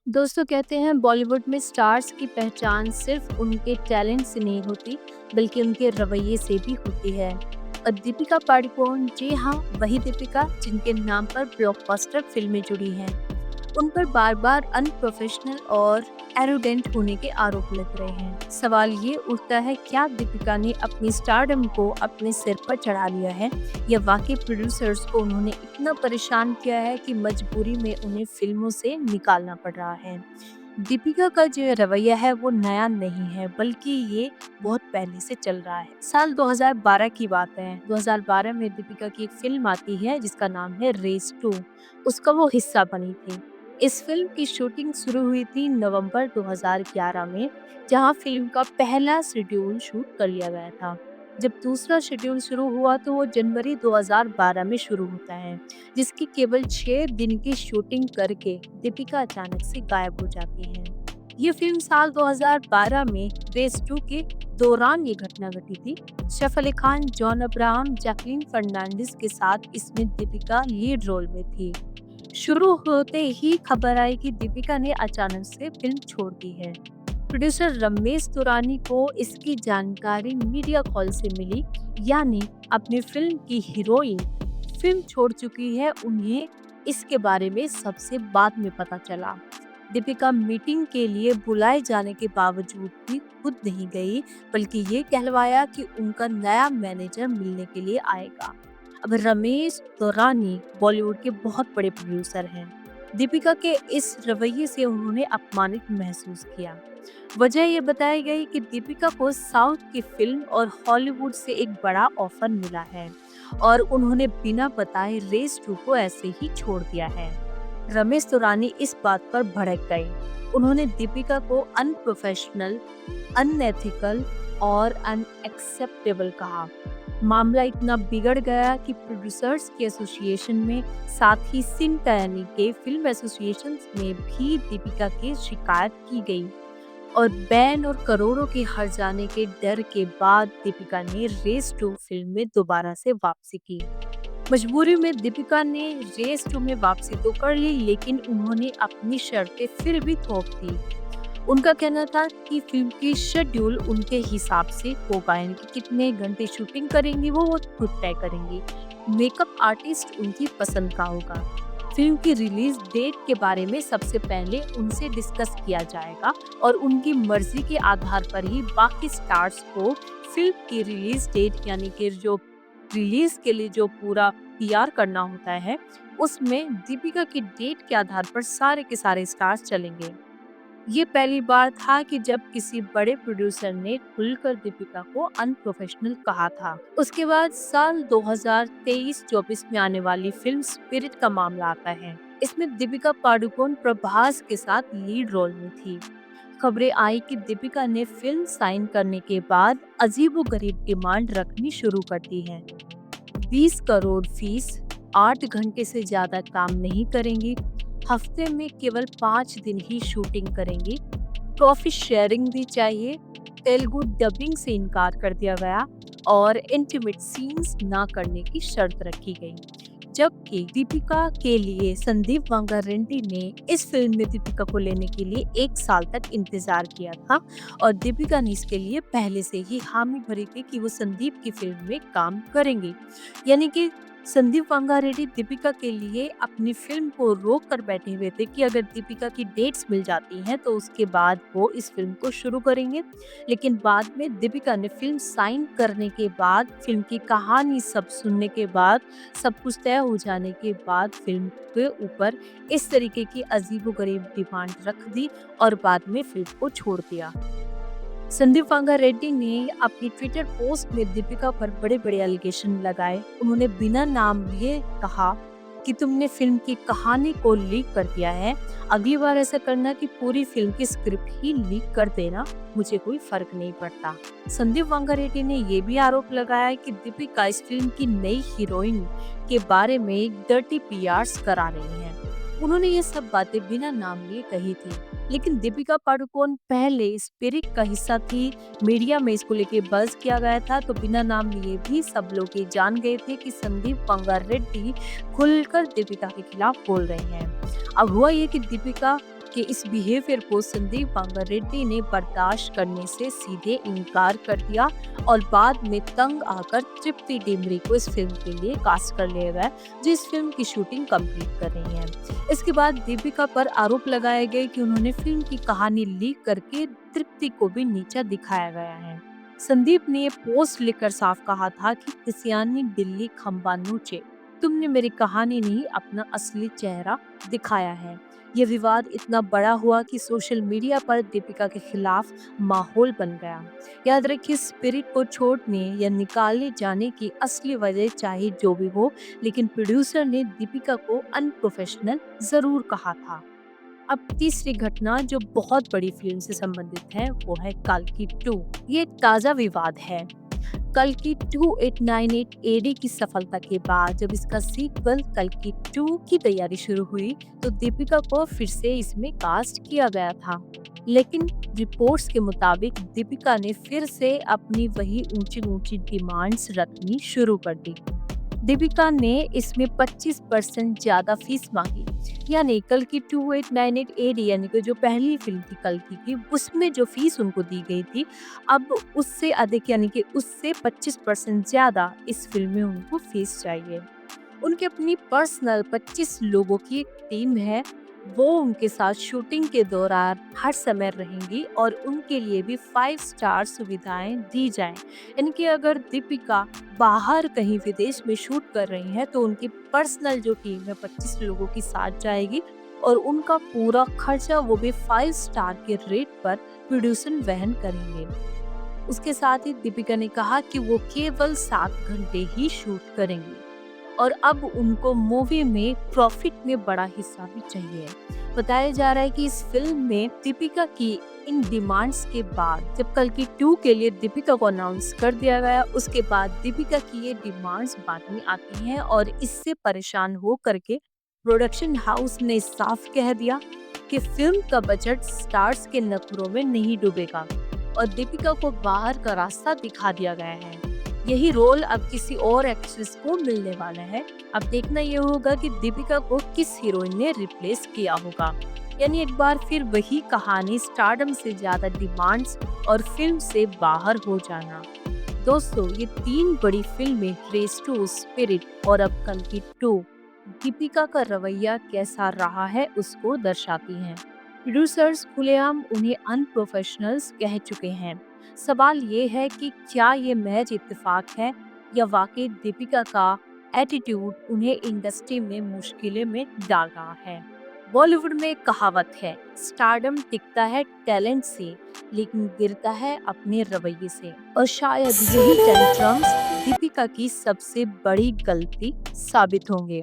दोस्तों कहते हैं बॉलीवुड में स्टार्स की पहचान सिर्फ उनके टैलेंट से नहीं होती बल्कि उनके रवैये से भी होती है। और दीपिका पादुकोण, जी हाँ, वही दीपिका जिनके नाम पर ब्लॉकबस्टर फिल्में जुड़ी हैं। उन पर बार बार अनप्रोफेशनल और एरोगेंट होने के आरोप लग रहे हैं। सवाल ये उठता है, क्या दीपिका ने अपनी स्टारडम को अपने सिर पर चढ़ा लिया है या वाकई प्रोड्यूसर्स को उन्होंने इतना परेशान किया है कि मजबूरी में उन्हें फिल्मों से निकालना पड़ रहा है। दीपिका का जो रवैया है वो नया नहीं है, बल्कि ये बहुत पहले से चल रहा है। साल 2012 की बात है। 2012 में दीपिका की एक फिल्म आती है जिसका नाम है रेस 2। उसका वो हिस्सा बनी थी। इस फिल्म की शूटिंग शुरू हुई थी नवंबर 2011 में, जहां फिल्म का पहला शेड्यूल शूट कर लिया गया था। जब दूसरा शेड्यूल शुरू हुआ तो वो जनवरी 2012 में शुरू होता है, जिसकी केवल 6 दिन की शूटिंग करके दीपिका अचानक से गायब हो जाती हैं। ये फिल्म साल 2012 में रेस 2 के दौरान ये घटना घटी थी। सैफ अली खान, जॉन अब्राहम, जैकलीन फर्नांडिस के साथ इसमें दीपिका लीड रोल में थी। शुरू होते ही खबर आई कि दीपिका ने अचानक से फिल्म छोड़ दी है। प्रोड्यूसर रमेश तुरानी को इसकी जानकारी मीडिया कॉल से मिली, यानी अपनी फिल्म की हीरोइन फिल्म छोड़ चुकी है, उन्हें इसके बारे में सबसे बाद में पता चला। दीपिका मीटिंग के लिए बुलाए जाने के बावजूद भी खुद नहीं गई, बल्कि ये कहलवाया कि उनका नया मैनेजर मिलने के लिए आएगा। अब रमेश तुरानी बॉलीवुड के बहुत बड़े प्रोड्यूसर हैं। दीपिका के इस रवैये से उन्होंने अपमानित महसूस किया। वजह ये बताई गई कि दीपिका को साउथ की फिल्म और हॉलीवुड से एक बड़ा ऑफर मिला है और उन्होंने बिना बताए रेस 2 को ऐसे ही छोड़ दिया है। रमेश तुरानी इस बात पर भड़क गए। उन्होंने दीपिका को अनप्रोफेशनल, अनएथिकल और अनएक्सेप्टेबल कहा। मामला इतना बिगड़ गया कि प्रोड्यूसर्स के एसोसिएशन में, साथ ही सिंटा यानी के फिल्म एसोसिएशन में भी दीपिका की शिकायत की गई और बैन और करोड़ों के हर जाने के डर के बाद दीपिका ने रेस 2 फिल्म में दोबारा से वापसी की। मजबूरी में दीपिका ने रेस 2 में वापसी तो कर ली, लेकिन उन्होंने अपनी शर्तें फिर भी थोप दी। उनका कहना था कि फिल्म की शेड्यूल उनके हिसाब से होगा, यानी कि कितने घंटे शूटिंग करेंगी वो खुद तय करेंगी। मेकअप आर्टिस्ट उनकी पसंद का होगा। फिल्म की रिलीज डेट के बारे में सबसे पहले उनसे डिस्कस किया जाएगा और उनकी मर्जी के आधार पर ही बाकी स्टार्स को फिल्म की रिलीज डेट, यानी कि जो रिलीज के लिए जो पूरा तैयार करना होता है, उसमें दीपिका की डेट के आधार पर सारे के सारे स्टार्स चलेंगे। ये पहली बार था कि जब किसी बड़े प्रोड्यूसर ने खुलकर दीपिका को अनप्रोफेशनल कहा था। उसके बाद साल 2023-24 में आने वाली फिल्म स्पिरिट का मामला आता है। इसमें दीपिका पादुकोण प्रभास के साथ लीड रोल में थी। खबरें आई कि दीपिका ने फिल्म साइन करने के बाद अजीबोगरीब डिमांड रखनी शुरू कर दी है। 20 करोड़ फीस, 8 घंटे से ज्यादा काम नहीं करेंगी, हफ्ते में केवल 5 दिन ही शूटिंग करेंगी, प्रॉफिट शेयरिंग भी चाहिए, तेलुगु डबिंग से इनकार कर दिया गया और इंटीमेट सीन्स ना करने की शर्त रखी गई। जबकि दीपिका के लिए संदीप वांगारेड्डी ने इस फिल्म में दीपिका को लेने के लिए 1 साल तक इंतजार किया था और दीपिका ने इसके लिए पहले से ही हामी भरी थी कि वो संदीप की फिल्म में काम करेंगे। यानी कि संदीप वांगारेड्डी दीपिका के लिए अपनी फिल्म को रोक कर बैठे हुए थे कि अगर दीपिका की डेट्स मिल जाती हैं तो उसके बाद वो इस फिल्म को शुरू करेंगे। लेकिन बाद में दीपिका ने फिल्म साइन करने के बाद, फिल्म की कहानी सब सुनने के बाद, सब कुछ तय हो जाने के बाद फिल्म के ऊपर इस तरीके की अजीबोगरीब डिमांड रख दी और बाद में फिल्म को छोड़ दिया। संदीप वांगारेड्डी ने अपनी ट्विटर पोस्ट में दीपिका पर बड़े-बड़े एलिगेशन लगाए। उन्होंने बिना नाम लिए कहा कि तुमने फिल्म की कहानी को लीक कर दिया है। अगली बार ऐसा करना कि पूरी फिल्म की स्क्रिप्ट ही लीक कर देना, मुझे कोई फर्क नहीं पड़ता। संदीप वांगारेड्डी ने ये भी आरोप लगाया कि दीपिका इस फिल्म की नई हीरोइन के बारे में डर्टी पीआर्स करा रही हैं। उन्होंने ये सब बातें बिना नाम लिए कही थी, लेकिन दीपिका पादुकोण पहले स्पिरिट का हिस्सा थी। मीडिया में इसको लेके बज़ किया गया था, तो बिना नाम लिए भी सब लोग ये जान गए थे कि संदीप वांगारेड्डी खुलकर दीपिका के खिलाफ बोल रहे हैं। अब हुआ ये कि दीपिका के इस बिहेवियर को संदीप बांगारेड्डी ने बर्दाश्त करने से सीधे इनकार कर दिया और बाद में तंग आकर तृप्ति डिमरी को इस फिल्म के लिए कास्ट कर लिया गया, जो इस फिल्म की शूटिंग कंप्लीट कर रही हैं। इसके बाद दीपिका पर आरोप लगाए गए कि उन्होंने फिल्म की कहानी लीक करके तृप्ति को भी नीचा दिखाया गया है। संदीप ने ये पोस्ट लिखकर साफ कहा था कि किसियानी दिल्ली खंबा नूचे, तुमने मेरी कहानी नहीं अपना असली चेहरा दिखाया है। ये विवाद इतना बड़ा हुआ कि सोशल मीडिया पर दीपिका के खिलाफ माहौल बन गया। याद रखिए, स्पिरिट को छोड़ने या निकाले जाने की असली वजह चाहे जो भी हो, लेकिन प्रोड्यूसर ने दीपिका को अनप्रोफेशनल जरूर कहा था। अब तीसरी घटना जो बहुत बड़ी फिल्म से संबंधित है वो है कल्कि 2। ये एक ताजा विवाद है। कल्कि 2898 एडी की सफलता के बाद जब इसका सीक्वल कल्कि 2 की तैयारी शुरू हुई तो दीपिका को फिर से इसमें कास्ट किया गया था। लेकिन रिपोर्ट्स के मुताबिक दीपिका ने फिर से अपनी वही ऊंची ऊंची डिमांड्स रखनी शुरू कर दी। दीपिका ने इसमें 25% ज्यादा फीस मांगी, यानी कल्कि 2898 एडी यानी कि जो पहली फिल्म थी कल्कि की, उसमें जो फीस उनको दी गई थी, अब उससे अधिक यानी कि उससे 25% ज्यादा इस फिल्म में उनको फीस चाहिए। उनके अपनी पर्सनल 25 लोगों की एक टीम है, वो उनके साथ शूटिंग के दौरान हर समय रहेंगी और उनके लिए भी 5 स्टार सुविधाएं दी जाएं। इनकी अगर दीपिका बाहर कहीं विदेश में शूट कर रही है तो उनकी पर्सनल जो टीम है 25 लोगों की साथ जाएगी और उनका पूरा खर्चा वो भी 5 स्टार के रेट पर प्रोड्यूसर वहन करेंगे। उसके साथ ही दीपिका ने कहा कि वो केवल 7 घंटे ही शूट करेंगी और अब उनको मूवी में प्रॉफिट में बड़ा हिस्सा भी चाहिए। बताया जा रहा है कि इस फिल्म में दीपिका की इन डिमांड्स के बाद जब कल्कि 2 के लिए दीपिका को अनाउंस कर दिया गया, उसके बाद दीपिका की ये डिमांड्स बाद में आती हैं और इससे परेशान हो करके प्रोडक्शन हाउस ने साफ कह दिया कि फिल्म का बजट स्टार्स के नखरों में नहीं डूबेगा और दीपिका को बाहर का रास्ता दिखा दिया गया है। यही रोल अब किसी और एक्ट्रेस को मिलने वाला है। अब देखना ये होगा कि दीपिका को किस हीरोइन ने रिप्लेस किया होगा। यानी एक बार फिर वही कहानी, स्टारडम से ज्यादा डिमांड्स और फिल्म से बाहर हो जाना। दोस्तों, ये 3 बड़ी फिल्में रेस टू स्पिरिट और अब कल्कि 2 दीपिका का रवैया कैसा रहा है उसको दर्शाती हैं। प्रोड्यूसर्स खुलेआम उन्हें अनप्रोफेशनल्स कह चुके हैं। सवाल ये है कि क्या ये महज इत्तेफाक है या वाकई दीपिका का एटीट्यूड उन्हें इंडस्ट्री में मुश्किलें में डाल रहा है। बॉलीवुड में एक कहावत है, स्टारडम टिकता है टैलेंट से लेकिन गिरता है अपने रवैये से, और शायद यही टेंट्रम्स दीपिका की सबसे बड़ी गलती साबित होंगे।